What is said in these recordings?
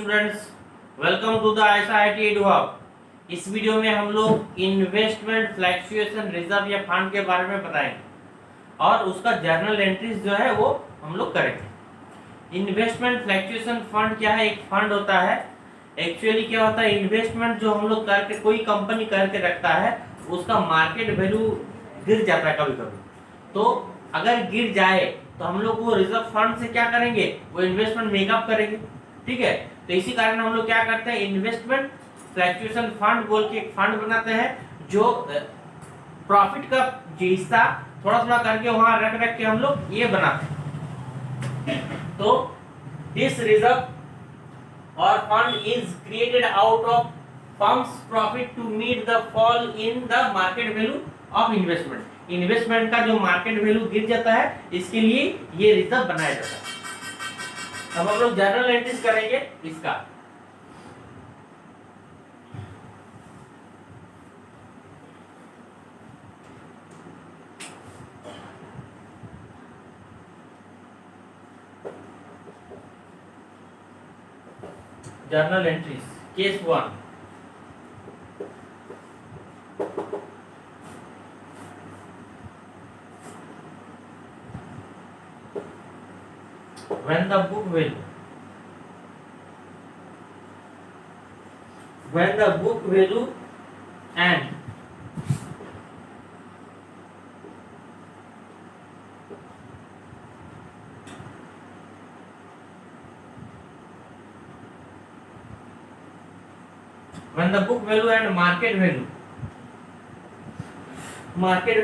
Students, welcome to the IIT edu hub. इस video में हम लोग इन्वेस्टमेंट फ्लक्चुएशन रिजर्व या फंड के बारे में बताएंगे और उसका जर्नल एंट्रीज जो है वो हम लोग करेंगे। इन्वेस्टमेंट फ्लक्चुएशन फंड क्या है? एक फंड होता है। एक्चुअली क्या होता है, इन्वेस्टमेंट जो हम लोग करके कोई कंपनी करके रखता है उसका मार्केट वैल्यू गिर जाता है कभी कभी। तो अगर गिर जाए तो हम लोग वो रिजर्व फंड से क्या करेंगे, वो इन्वेस्टमेंट मेकअप करेंगे। ठीक है, तो इसी कारण हम लोग क्या करते हैं, इन्वेस्टमेंट फ्लक्चुएशन फंड बोल के एक फंड बनाते हैं जो प्रॉफिट का जो हिस्सा थोड़ा थोड़ा करके वहां रख रख के हम लोग ये बनाते हैं। तो दिस रिजर्व और fund is created out of firms profit to meet the fall in the market value of investment. Investment का जो मार्केट वैल्यू गिर जाता है, इसके लिए ये रिजर्व बनाया जाता है। अब हम लोग जर्नल एंट्रीज करेंगे इसका। Journal entries case 1। when the book value and market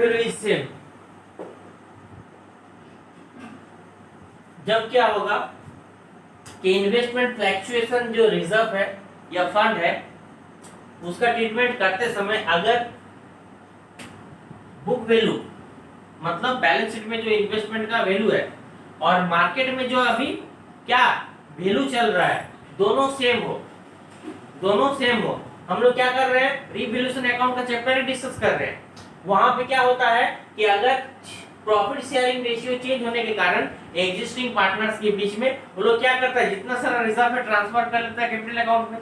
value is same, जब क्या होगा कि इन्वेस्टमेंट फ्लक्चुएशन जो रिजर्व है या फंड है उसका ट्रीटमेंट करते समय अगर बुक वैल्यू मतलब बैलेंस शीट में जो इन्वेस्टमेंट का वैल्यू है और मार्केट में जो अभी क्या वैल्यू चल रहा है दोनों सेम हो, हम लोग क्या कर रहे हैं, रीवैल्यूएशन अकाउंट का चैप्टर ही डिस्कस कर रहे हैं। वहां पे क्या होता है कि अगर प्रॉफिट शेयरिंग रेशियो चेंज होने के कारण एग्जिस्टिंग पार्टनर्स के बीच में वो लोग क्या करता है, जितना सारा रिजर्व है ट्रांसफर कर लेता है कैपिटल अकाउंट में।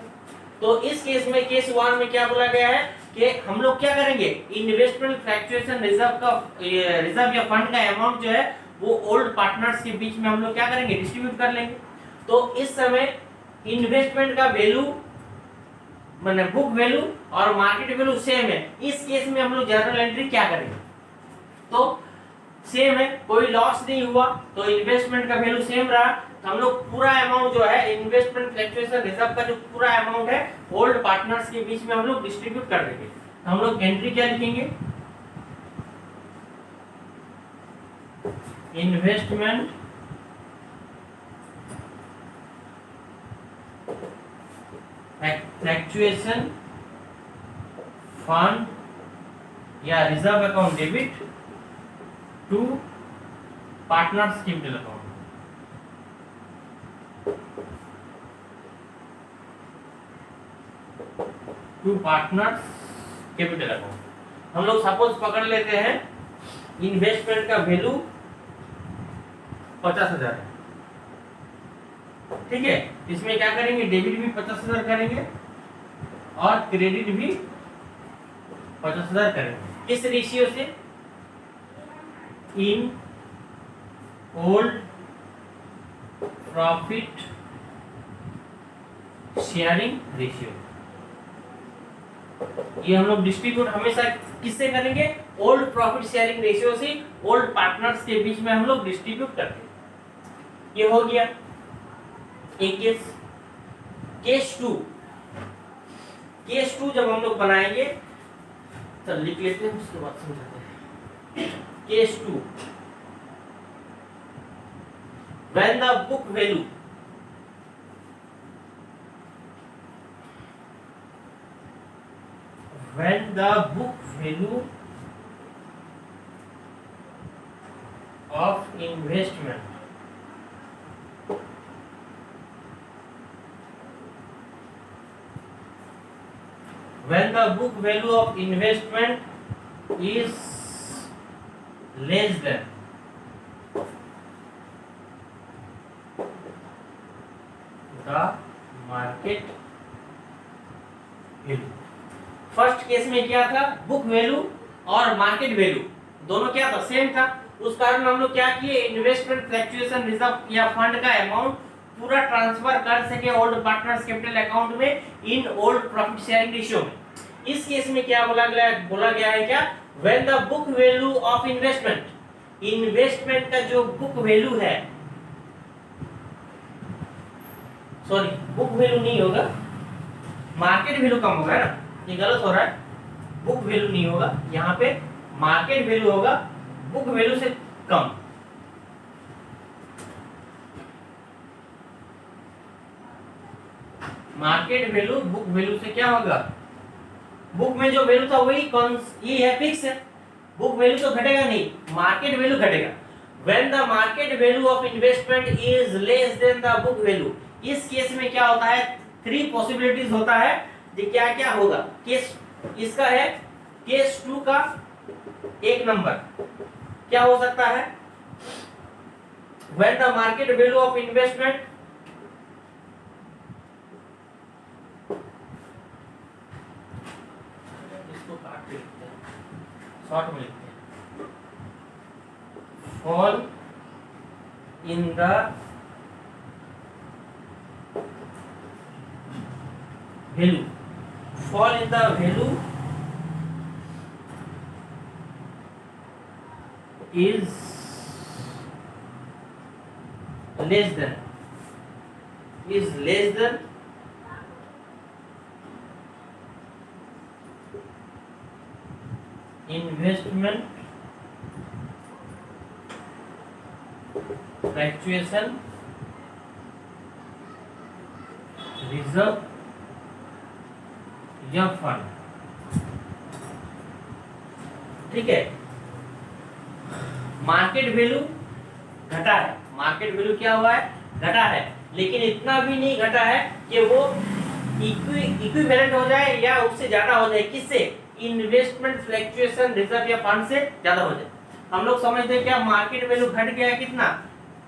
तो इस केस में केस 1 में क्या बोला गया है कि हम लोग क्या करेंगे, इन्वेस्टमेंट फ्लक्चुएशन रिजर्व या फंड का अमाउंट जो है वो ओल्ड पार्टनर्स के बीच में हम लोग क्या करेंगे, डिस्ट्रीब्यूट कर लेंगे। तो इस समय इन्वेस्टमेंट का वैल्यू माने बुक वैल्यू और मार्केट वैल्यू सेम है। इस केस में हम लोग जर्नल एंट्री क्या करेंगे, तो सेम है, कोई लॉस नहीं हुआ, तो इन्वेस्टमेंट का वैल्यू सेम रहा। तो हम लोग पूरा अमाउंट जो है इन्वेस्टमेंट फ्लक्चुएशन रिजर्व का जो पूरा अमाउंट है ओल्ड पार्टनर्स के बीच में हम लोग डिस्ट्रीब्यूट कर देंगे। तो हम लोग एंट्री क्या लिखेंगे, इन्वेस्टमेंट फ्लक्चुएशन फंड या reserve account debit to partners capital account. To partners capital account. हम लोग सपोज पकड़ लेते हैं इन्वेस्टमेंट का वैल्यू 50,000 है। ठीक है, इसमें क्या करेंगे, डेबिट भी 50,000 करेंगे और क्रेडिट भी 50,000 करेंगे। किस रेशियो से, in old profit sharing ratio. ये हम लोग डिस्ट्रीब्यूट हमेशा किससे करेंगे, ओल्ड प्रॉफिट शेयरिंग रेशियो से ओल्ड पार्टनर्स के बीच में हम लोग डिस्ट्रीब्यूट करते हैं। ये हो गया एक केस। केस 2 जब हम लोग बनाएंगे, चल लिख लेते हैं उसके बाद समझाते हैं। Case 2, when the book value of investment when the book value of investment is less than the market first case में क्या था, बुक वैल्यू और मार्केट वैल्यू दोनों क्या था, सेम था। उस कारण हम लोग क्या किए, इन्वेस्टमेंट फ्लक्चुएशन रिजर्व या फंड का अमाउंट पूरा ट्रांसफर कर सके ओल्ड पार्टनर्स कैपिटल अकाउंट में in old profit sharing ratio में। इस केस में क्या बोला गया है क्या, when the book value of investment, investment का जो बुक वैल्यू है, सॉरी बुक वैल्यू नहीं होगा, मार्केट वैल्यू कम होगा ना, ये गलत हो रहा है, बुक वैल्यू नहीं होगा, यहाँ पे मार्केट वैल्यू होगा, बुक वैल्यू से कम। मार्केट वैल्यू बुक वैल्यू से क्या होगा, बुक में जो वैल्यू था वही ये है, फिक्स है, बुक वैल्यू तो घटेगा नहीं, मार्केट वैल्यू घटेगा। When the market value of investment is less than the book value, इस केस में क्या होता है, 3 पॉसिबिलिटीज होता है, क्या क्या होगा। केस इसका है, केस 2 का 1 नंबर क्या हो सकता है, when the market value of investment short में लिखते हैं, fall in the value, fall in the value is less than investment fluctuation reserve या फंड। ठीक है, मार्केट वैल्यू घटा है, मार्केट वैल्यू क्या हुआ है, घटा है, लेकिन इतना भी नहीं घटा है कि वो इक्विवेलेंट हो जाए या उससे ज्यादा हो जाए, किससे, इन्वेस्टमेंट फ्लक्चुएशन रिजर्व या फंड से ज्यादा हो जाए। हम लोग समझते हैं क्या, मार्केट वैल्यू घट गया है कितना,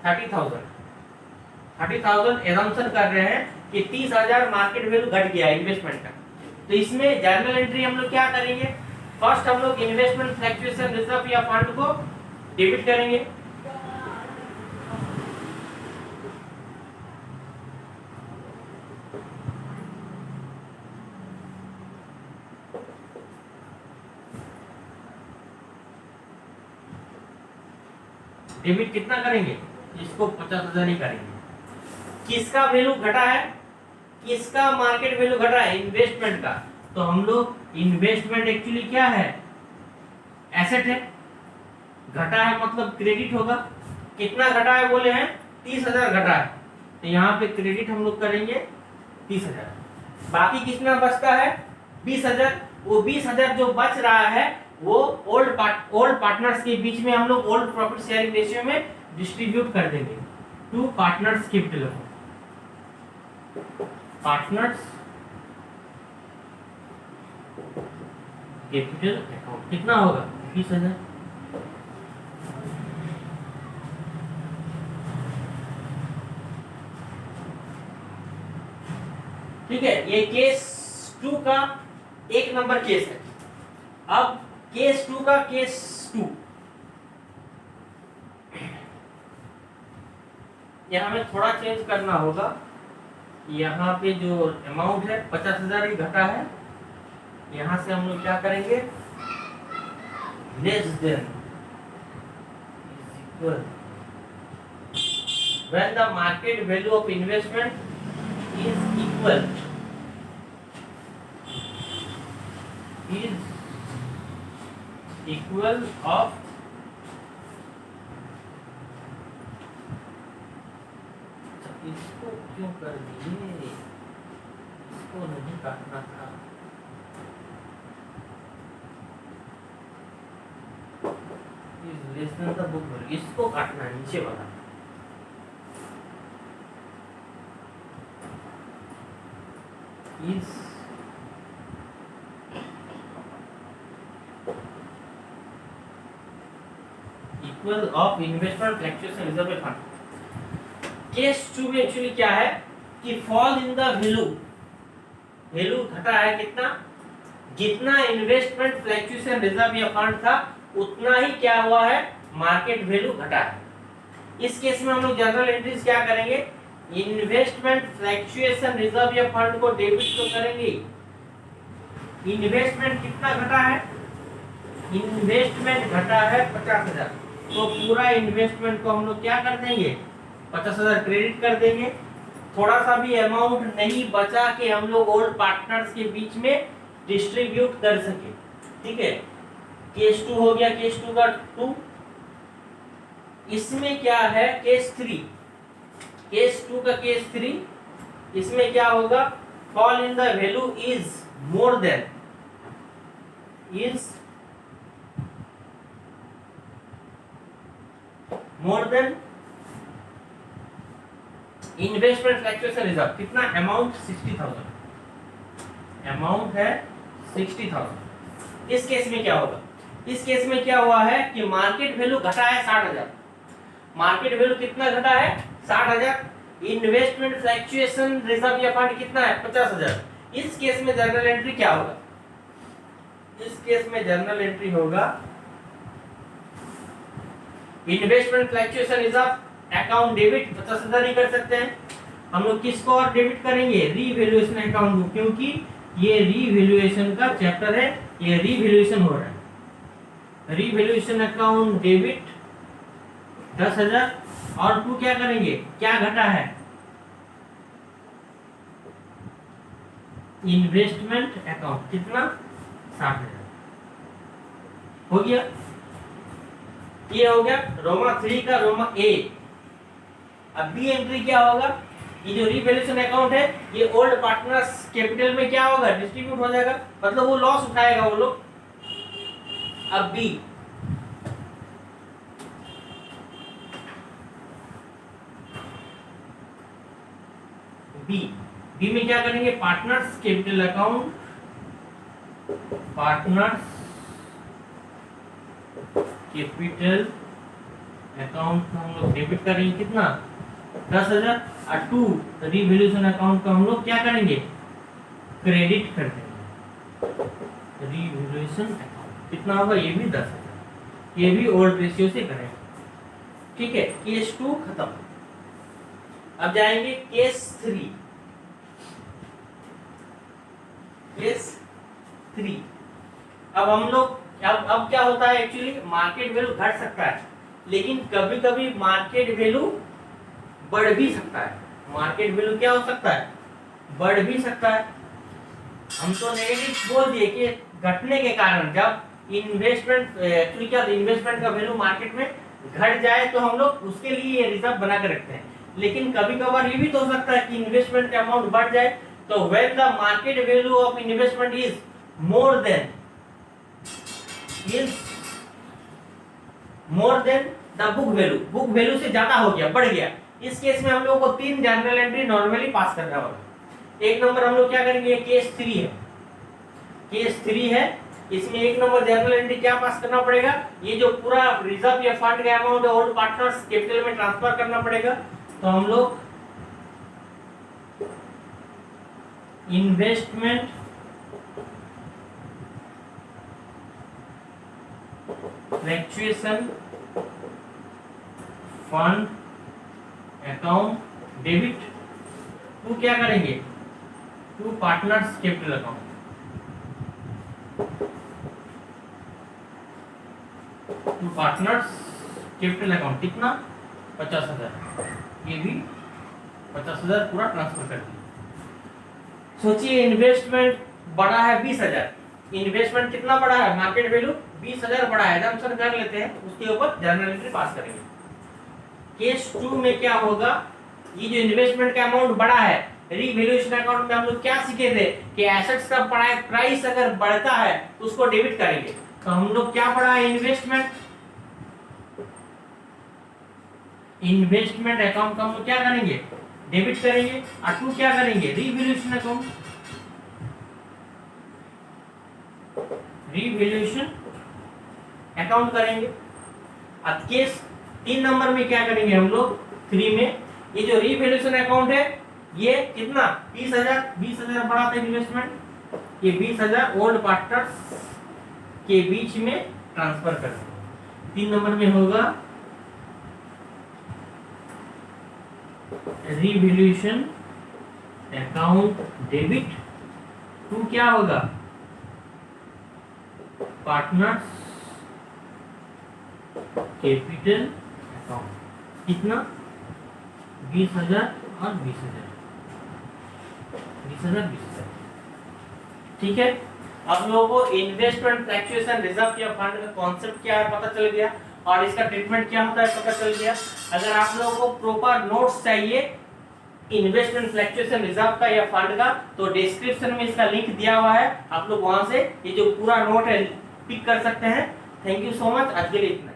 30,000 एजम्पशन कर रहे हैं कि 30,000 मार्केट वैल्यू घट गया है इन्वेस्टमेंट का। तो इसमें जर्नल एंट्री हम लोग क्या करेंगे, फर्स्ट हम लोग इन्वेस्टमेंट फ्लक्चुएशन रिजर्व या फंड को डेबिट करेंगे, डेबिट कितना करेंगे, इसको 50,000 ही करेंगे। किसका वैल्यू घटा है, किसका मार्केट वैल्यू घटा है, इन्वेस्टमेंट का। तो हम लोग इन्वेस्टमेंट एक्चुअली क्या है, एसेट है, घटा है मतलब क्रेडिट होगा। कितना घटा है बोले हैं, 30,000 घटा है, तो यहाँ पे क्रेडिट हम लोग करेंगे 30,000। बाकी कितना बचता है, 20,000। वो 20,000 जो बच रहा है वो ओल्ड पार्टनर्स के बीच में हम लोग ओल्ड प्रॉफिट शेयरिंग रेशियो में डिस्ट्रीब्यूट कर देंगे to partners capital account. Partners capital account कितना होगा, 20,000। ठीक है, ये केस 2 का 1 नंबर केस है। अब केस 2 का केस 2, यहाँ हमें थोड़ा चेंज करना होगा। यहाँ पे जो अमाउंट है 50,000 ही घटा है, यहाँ से हम लोग क्या करेंगे, less than equal when the market value of investment is equal of इसको क्यों कर दिए, इसको नहीं काटना था। Less than the book value, इसको काटना है, नीचे वाला। Is equal of investment fluctuation reserve fund. Case 2 में एक्चुअली क्या है कि fall in the value, value घटा है कितना, जितना इन्वेस्टमेंट फ्लक्चुएशन रिजर्व या फंड था उतना ही क्या हुआ है, मार्केट वैल्यू घटा है। इस केस में हम लोग जनरल एंट्रीज क्या करेंगे, इन्वेस्टमेंट फ्लक्चुएशन रिजर्व या फंड को डेबिट तो करेंगे। इन्वेस्टमेंट कितना घटा है, इन्वेस्टमेंट घटा है 50,000, तो पूरा इन्वेस्टमेंट को हम लोग क्या कर देंगे, 50,000 क्रेडिट कर देंगे। थोड़ा सा भी अमाउंट नहीं बचा कि हम लोग ओल्ड पार्टनर्स के बीच में डिस्ट्रीब्यूट कर सके। ठीक है, केस 2 हो गया, केस 2 का 2। इसमें क्या है, केस 3, केस 2 का केस 3, इसमें क्या होगा, fall in the value is more than, investment fluctuation reserve. कितना अमाउंट, 60,000, अमाउंट है 60,000। इस केस में क्या होगा, इस केस में क्या हुआ है कि मार्केट वैल्यू घटा है 60,000। मार्केट वैल्यू कितना घटा है, 60,000। इन्वेस्टमेंट फ्लक्चुएशन रिजर्व या फंड कितना है, 50,000। इस केस में जर्नल एंट्री क्या होगा, इस केस में जर्नल एंट्री होगा investment fluctuation reserve account debit 50,000 ही कर सकते हैं हम लोग। किसको और डेबिट करेंगे, रीवैल्यूएशन अकाउंट को, क्योंकि ये रीवैल्यूएशन का चैप्टर है, ये रीवैल्यूएशन हो रहा है। रीवैल्यूएशन अकाउंट डेबिट 10,000 और टू क्या करेंगे, क्या घटा है, इन्वेस्टमेंट अकाउंट कितना, 60,000 हो गया। ये हो गया रोमा 3 का रोमा ए। अब बी एंट्री क्या होगा, ये जो रीवैल्यूएशन अकाउंट है ये ओल्ड पार्टनर्स कैपिटल में क्या होगा, डिस्ट्रीब्यूट हो जाएगा, मतलब वो लॉस उठाएगा वो लोग। अब बी, बी में क्या करेंगे, partners capital account, partners capital account को हम लोग डेबिट करेंगे, कितना, 10,000। और टू रीवैल्यूएशन अकाउंट को हम लोग क्या करेंगे, क्रेडिट कर देंगे। रीवैल्यूएशन अकाउंट कितना होगा, ये भी 10,000, ये भी ओल्ड रेशियो से करेंगे। ठीक है, केस 2 खत्म। अब जाएंगे केस 3। केस 3 अब हम लोग अब क्या होता है, एक्चुअली मार्केट वैल्यू घट सकता है, लेकिन कभी कभी मार्केट वैल्यू बढ़ भी सकता है। मार्केट वैल्यू क्या हो सकता है, बढ़ भी सकता है। हम तो नेगेटिव बोल दिए कि घटने के कारण, जब इन्वेस्टमेंट एक्चुअली क्या, इन्वेस्टमेंट का वैल्यू मार्केट में घट जाए तो हम लोग उसके लिए ये रिजर्व बना के रखते हैं। लेकिन कभी कभार ये भी तो हो सकता है कि इन्वेस्टमेंट का अमाउंट बढ़ जाए, तो when the market value of investment is more than the book value, book value से ज्यादा हो गया, बढ़ गया, इस केस में हम लोगों को 3 जनरल एंट्री नॉर्मली पास करना होगा। एक नंबर हम लोग क्या करेंगे, केस 3 है, केस 3 है, इसमें एक नंबर जनरल एंट्री क्या पास करना पड़ेगा, ये जो पूरा रिजर्व या फंड का अमाउंट है ओल्ड पार्टनर्स कैपिटल में ट्रांसफर करना पड़ेगा। तो हम लोग investment fluctuation fund account debit to क्या करेंगे, to partners capital account, to partners capital account कितना, 50,000, ये भी 50,000 पूरा ट्रांसफर कर दिया। सोचिए इन्वेस्टमेंट बढ़ा है 20,000, इन्वेस्टमेंट कितना बढ़ा है, मार्केट वैल्यू 20,000 बढ़ा है, एजम्पशन कर लेते हैं, उसके ऊपर जर्नल एंट्री पास करेंगे। केस 2 में क्या होगा, ये जो इन्वेस्टमेंट का अमाउंट बढ़ा है, रीवैल्यूएशन अकाउंट में हम लोग क्या सीखे थे कि एसेट्स का प्राइस अगर बढ़ता है तो उसको डेबिट करेंगे। तो हम लोग क्या पढ़ा है, इन्वेस्टमेंट अकाउंट का हम लोग क्या करेंगे, डेबिट करेंगे, और टू क्या करेंगे, रीवैल्यूएशन अकाउंट, रीवैल्यूएशन अकाउंट करेंगे। अब केस 3 नंबर में क्या करेंगे हम लोग, 3 में ये जो रीवैल्यूएशन अकाउंट है ये कितना, 20,000 बढ़ा था इन्वेस्टमेंट, ये 20,000 ओल्ड पार्टनर्स के बीच में ट्रांसफर कर दो। 3 नंबर में होगा रिवैल्यूएशन अकाउंट डेबिट टू क्या होगा पार्टनर्स कैपिटल अकाउंट। कितना 20,000 और 20,000 20,000। ठीक है, आप लोगों को इन्वेस्टमेंट फ्लक्चुएशन रिजर्व या फंड का कॉन्सेप्ट क्या है पता चल गया और इसका ट्रीटमेंट क्या होता है पता चल गया। अगर आप लोगों को प्रॉपर नोट्स चाहिए इन्वेस्टमेंट फ्लक्चुएशन रिजर्व का या फंड का तो डिस्क्रिप्शन में इसका लिंक दिया हुआ है, आप लोग वहां से ये जो पूरा नोट है पिक कर सकते हैं। थैंक यू सो मच, आज के लिए इतना।